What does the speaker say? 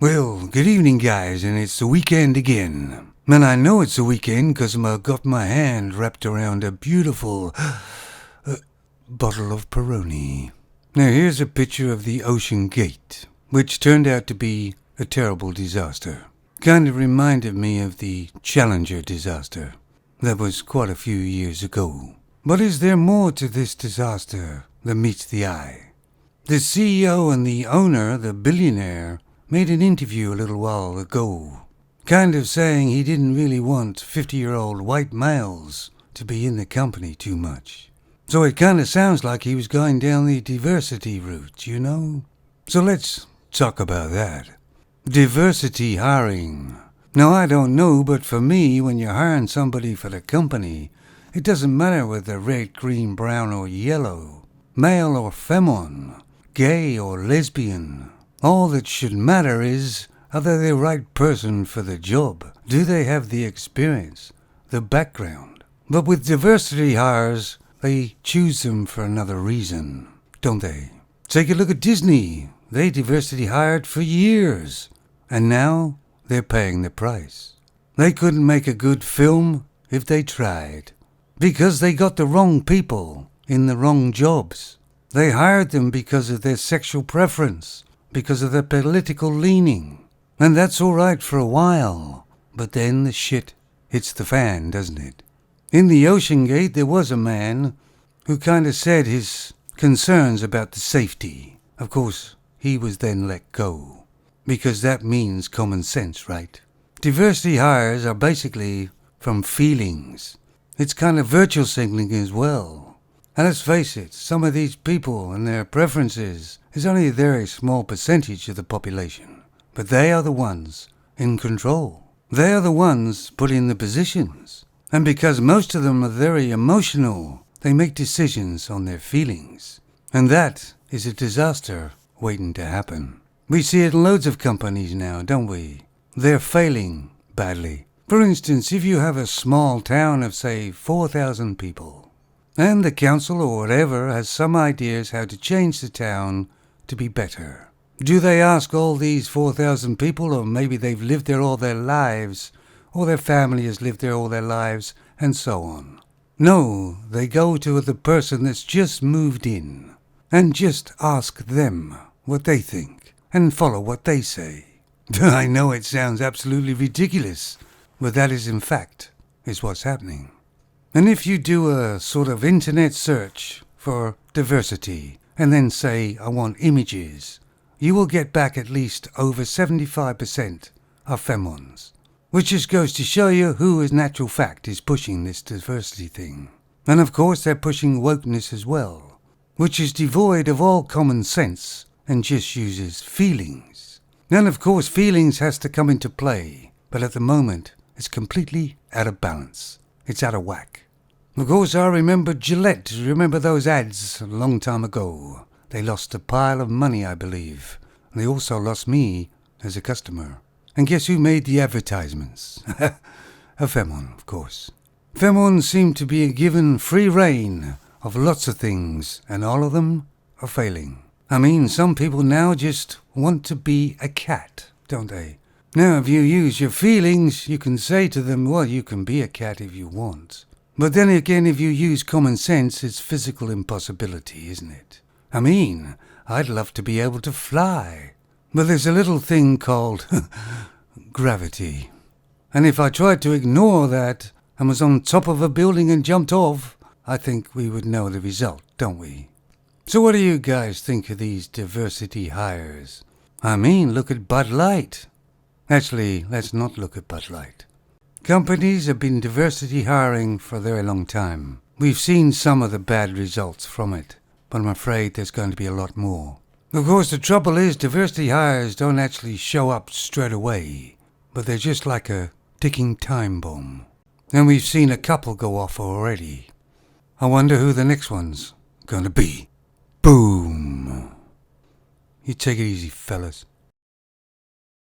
Well, good evening, guys, and it's the weekend again. And I know it's the weekend because I've got my hand wrapped around a beautiful bottle of Peroni. Now, here's a picture of the Ocean Gate, which turned out to be a terrible disaster. Kind of reminded me of the Challenger disaster. That was quite a few years ago. But is there more to this disaster than meets the eye? The CEO and the owner, the billionaire, made an interview a little while ago, kind of saying he didn't really want 50-year-old white males to be in the company too much. So it kind of sounds like he was going down the diversity route, you know? So let's talk about that. Diversity hiring. Now, I don't know, but for me, when you're hiring somebody for the company, it doesn't matter whether they're red, green, brown, or yellow, male or femon, gay or lesbian. All that should matter is, are they the right person for the job? Do they have the experience, the background? But with diversity hires, they choose them for another reason, don't they? Take a look at Disney. They diversity hired for years, and now they're paying the price. They couldn't make a good film if they tried, because they got the wrong people in the wrong jobs. They hired them because of their sexual preference, because of their political leaning. And that's all right for a while, but then the shit hits the fan, doesn't it? In the Ocean Gate, there was a man who kind of said his concerns about the safety. Of course, he was then let go, because that means common sense, right? Diversity hires are basically from feelings. It's kind of virtual signaling as well. And let's face it, some of these people and their preferences is only a very small percentage of the population. But they are the ones in control. They are the ones put in the positions. And because most of them are very emotional, they make decisions on their feelings. And that is a disaster waiting to happen. We see it in loads of companies now, don't we? They're failing badly. For instance, if you have a small town of, say, 4,000 people, and the council or whatever has some ideas how to change the town to be better. Do they ask all these 4,000 people, or maybe they've lived there all their lives, or their family has lived there all their lives, and so on? No, they go to the person that's just moved in, and just ask them what they think, and follow what they say. I know it sounds absolutely ridiculous, but that is in fact is what's happening. And if you do a sort of internet search for diversity and then say, I want images, you will get back at least over 75% are femons, which just goes to show you who in natural fact is pushing this diversity thing. And of course they're pushing wokeness as well, which is devoid of all common sense and just uses feelings. And of course feelings has to come into play, but at the moment it's completely out of balance. It's out of whack. Of course, I remember Gillette. Remember those ads a long time ago? They lost a pile of money, I believe. And they also lost me as a customer. And guess who made the advertisements? A femon, of course. Femons seem to be given free rein of lots of things, and all of them are failing. I mean, some people now just want to be a cat, don't they? Now, if you use your feelings, you can say to them, well, you can be a cat if you want. But then again, if you use common sense, it's physical impossibility, isn't it? I mean, I'd love to be able to fly. But there's a little thing called gravity. And if I tried to ignore that and was on top of a building and jumped off, I think we would know the result, don't we? So what do you guys think of these diversity hires? I mean, look at Bud Light. Actually, let's not look at Bud Light. Companies have been diversity hiring for a very long time. We've seen some of the bad results from it, but I'm afraid there's going to be a lot more. Of course, the trouble is diversity hires don't actually show up straight away, but they're just like a ticking time bomb. And we've seen a couple go off already. I wonder who the next one's going to be. Boom. You take it easy, fellas.